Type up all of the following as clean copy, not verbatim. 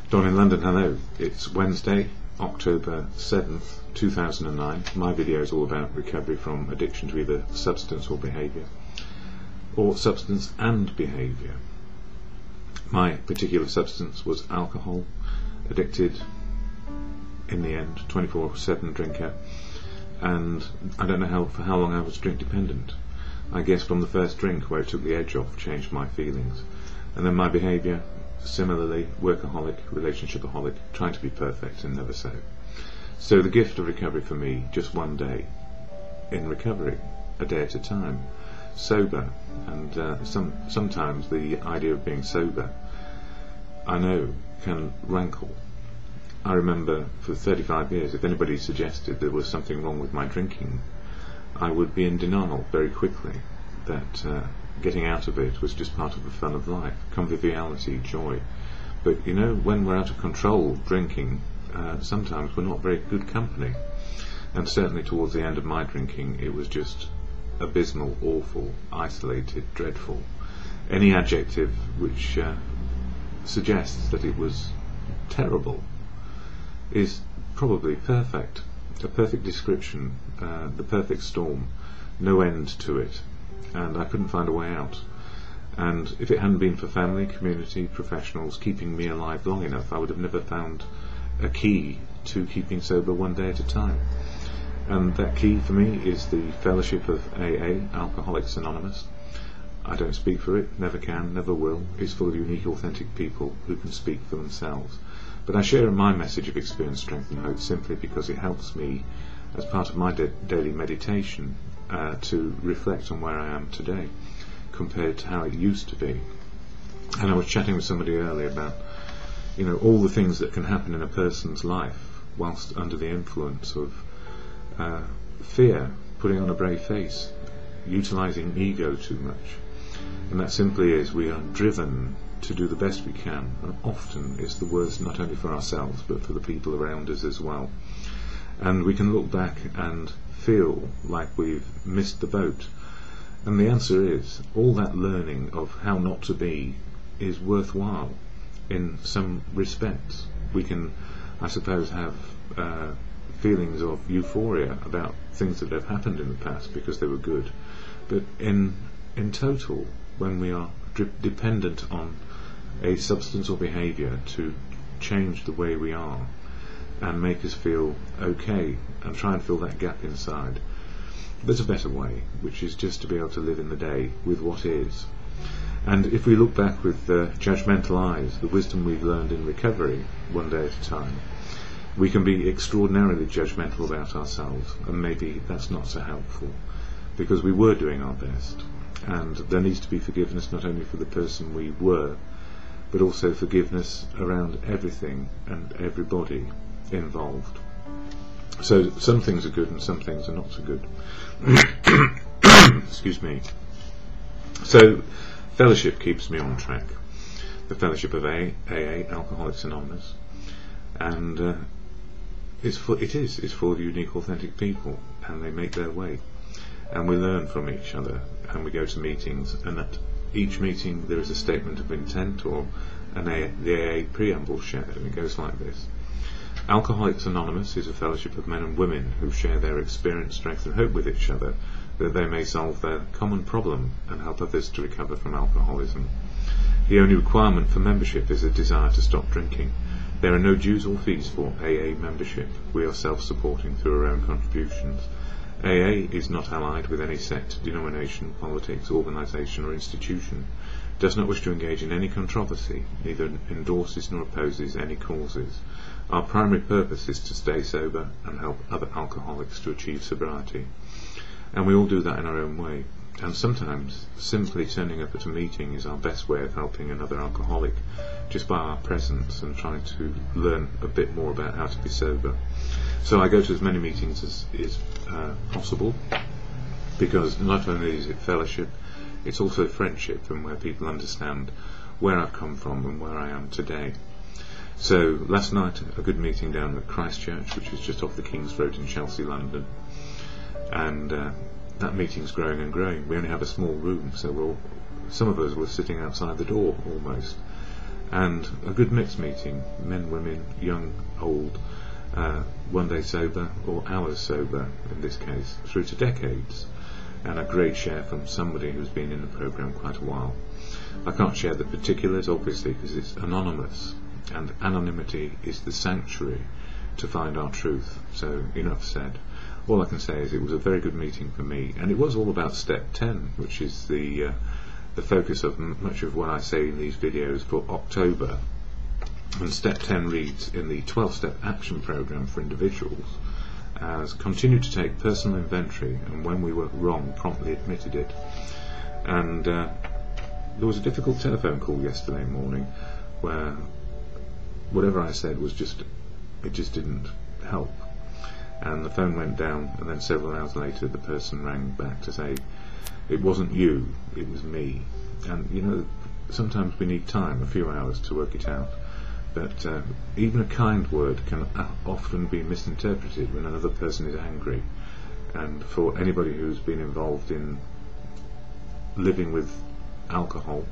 Don in London, hello. It's Wednesday, October 7th, 2009. My video is all about recovery from addiction to either substance or behaviour, or substance and behaviour. My particular substance was alcohol, addicted in the end, 24/7 drinker, and I don't know for how long I was drink dependent. I guess from the first drink, where it took the edge off, changed my feelings. And then my behaviour, similarly, workaholic, relationshipaholic, trying to be perfect and never so. So the gift of recovery for me, just one day in recovery, a day at a time, sober. And sometimes the idea of being sober, I know, can rankle. I remember for 35 years, if anybody suggested there was something wrong with my drinking, I would be in denial very quickly, that getting out of it was just part of the fun of life, conviviality, joy. But you know, when we're out of control drinking, sometimes we're not very good company. And certainly towards the end of my drinking, it was just abysmal, awful, isolated, dreadful. Any adjective which suggests that it was terrible is probably perfect. A perfect description, the perfect storm, no end to it, and I couldn't find a way out. And if it hadn't been for family, community, professionals keeping me alive long enough, I would have never found a key to keeping sober one day at a time. And that key for me is the fellowship of AA, Alcoholics Anonymous. I don't speak for it, never can, never will. It's full of unique, authentic people who can speak for themselves. But I share my message of experience, strength and hope simply because it helps me, as part of my daily meditation, to reflect on where I am today compared to how it used to be. And I was chatting with somebody earlier about, you know, all the things that can happen in a person's life whilst under the influence of fear, putting on a brave face, utilising ego too much. And that simply is, we are driven to do the best we can, and often it's the worst not only for ourselves but for the people around us as well. And we can look back and feel like we've missed the boat, and the answer is, all that learning of how not to be is worthwhile in some respects. We can, I suppose, have feelings of euphoria about things that have happened in the past because they were good, but in total, when we are dependent on a substance or behaviour to change the way we are and make us feel okay and try and fill that gap inside, there's a better way, which is just to be able to live in the day with what is. And if we look back with judgmental eyes, the wisdom we've learned in recovery one day at a time, we can be extraordinarily judgmental about ourselves, and maybe that's not so helpful, because we were doing our best. And there needs to be forgiveness not only for the person we were, but also forgiveness around everything and everybody involved. So some things are good and some things are not so good. Excuse me. So fellowship keeps me on track. The fellowship of AA, Alcoholics Anonymous, and it's full of unique, authentic people, and they make their way. And we learn from each other, and we go to meetings, and at each meeting there is a statement of intent or the AA preamble shared, and it goes like this. Alcoholics Anonymous is a fellowship of men and women who share their experience, strength and hope with each other, that they may solve their common problem and help others to recover from alcoholism. The only requirement for membership is a desire to stop drinking. There are no dues or fees for AA membership. We are self-supporting through our own contributions. AA is not allied with any sect, denomination, politics, organisation or institution, does not wish to engage in any controversy, neither endorses nor opposes any causes. Our primary purpose is to stay sober and help other alcoholics to achieve sobriety. And we all do that in our own way. And sometimes simply turning up at a meeting is our best way of helping another alcoholic, just by our presence and trying to learn a bit more about how to be sober. So I go to as many meetings as is possible, because not only is it fellowship, it's also friendship, and where people understand where I've come from and where I am today. So last night a good meeting down at Christchurch, which is just off the King's Road in Chelsea, London, and that meeting's growing and growing. We only have a small room, so some of us were sitting outside the door almost, and a good mixed meeting, men, women, young, old, one day sober or hours sober in this case, through to decades, and a great share from somebody who's been in the programme quite a while. I can't share the particulars obviously because it's anonymous, and anonymity is the sanctuary to find our truth, so enough said. All I can say is it was a very good meeting for me, and it was all about step 10, which is the focus of much of what I say in these videos for October. And step 10 reads in the 12-step action program for individuals as continue to take personal inventory, and when we were wrong, promptly admitted it. And there was a difficult telephone call yesterday morning where whatever I said was just didn't help. And the phone went down, and then several hours later the person rang back to say it wasn't you, it was me. And you know, sometimes we need time, a few hours, to work it out. But even a kind word can often be misinterpreted when another person is angry. And for anybody who's been involved in living with alcohol,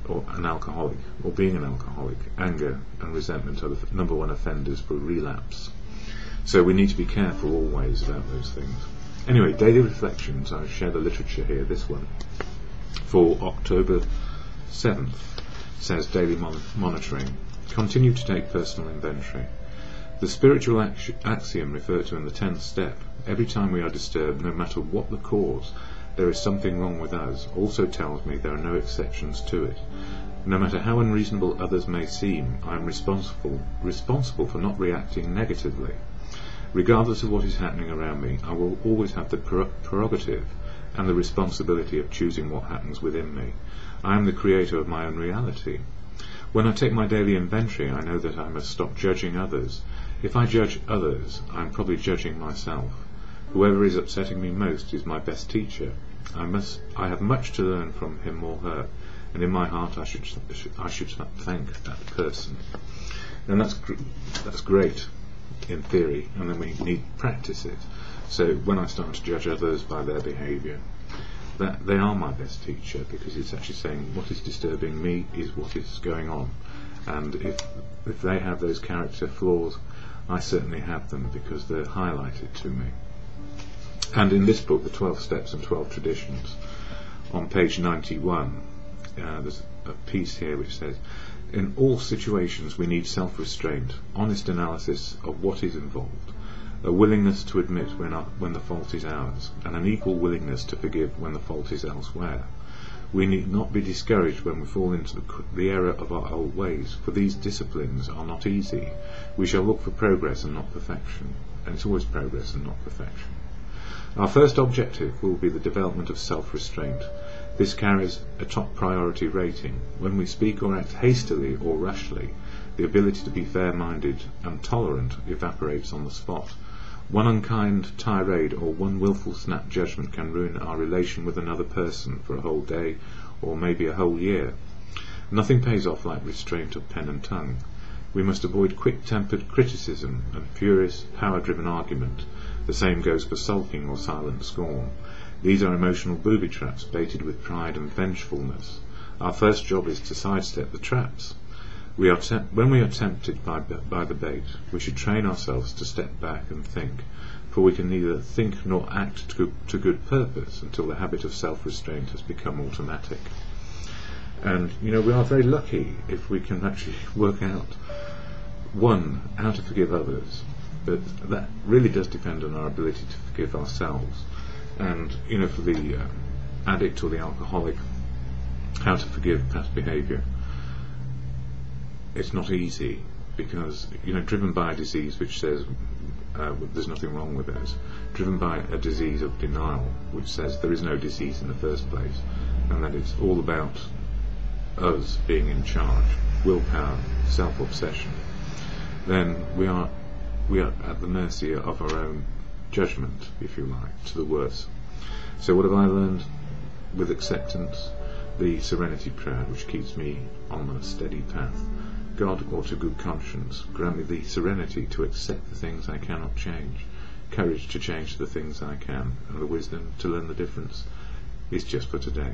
or an alcoholic, or being an alcoholic, anger and resentment are the number one offenders for relapse. So we need to be careful always about those things. Anyway, daily reflections. I share the literature here. This one for October 7th says daily monitoring. Continue to take personal inventory. The spiritual axiom referred to in the 10th step, every time we are disturbed, no matter what the cause, there is something wrong with us, also tells me there are no exceptions to it. No matter how unreasonable others may seem, I am responsible for not reacting negatively. Regardless of what is happening around me, I will always have the prerogative and the responsibility of choosing what happens within me. I am the creator of my own reality. When I take my daily inventory, I know that I must stop judging others. If I judge others, I am probably judging myself. Whoever is upsetting me most is my best teacher. I have much to learn from him or her, and in my heart I should thank that person. And that's great in theory, and then we need to practice it. So when I start to judge others by their behaviour, that they are my best teacher, because it's actually saying what is disturbing me is what is going on, and if they have those character flaws, I certainly have them because they're highlighted to me. And in this book, the 12 Steps and 12 Traditions, on page 91, there's a piece here which says, in all situations we need self-restraint, honest analysis of what is involved, a willingness to admit when the fault is ours, and an equal willingness to forgive when the fault is elsewhere. We need not be discouraged when we fall into the error of our old ways, for these disciplines are not easy. We shall look for progress and not perfection, and it's always progress and not perfection. Our first objective will be the development of self-restraint. This carries a top priority rating. When we speak or act hastily or rashly, the ability to be fair-minded and tolerant evaporates on the spot. One unkind tirade or one willful snap judgment can ruin our relation with another person for a whole day or maybe a whole year. Nothing pays off like restraint of pen and tongue. We must avoid quick-tempered criticism and furious, power-driven argument. The same goes for sulking or silent scorn. These are emotional booby traps baited with pride and vengefulness. Our first job is to sidestep the traps. When we are tempted by the bait, we should train ourselves to step back and think, for we can neither think nor act to good purpose until the habit of self-restraint has become automatic. And you know, we are very lucky if we can actually work out, one, how to forgive others, but that really does depend on our ability to forgive ourselves. And you know, for the addict or the alcoholic, how to forgive past behaviour, it's not easy, because you know, driven by a disease which says there's nothing wrong with us, driven by a disease of denial which says there is no disease in the first place, and that it's all about us being in charge, willpower, self-obsession, then we are at the mercy of our own judgment, if you like, to the worse. So what have I learned with acceptance? The serenity prayer, which keeps me on a steady path. God, or to good conscience, grant me the serenity to accept the things I cannot change, courage to change the things I can, and the wisdom to learn the difference is just for today.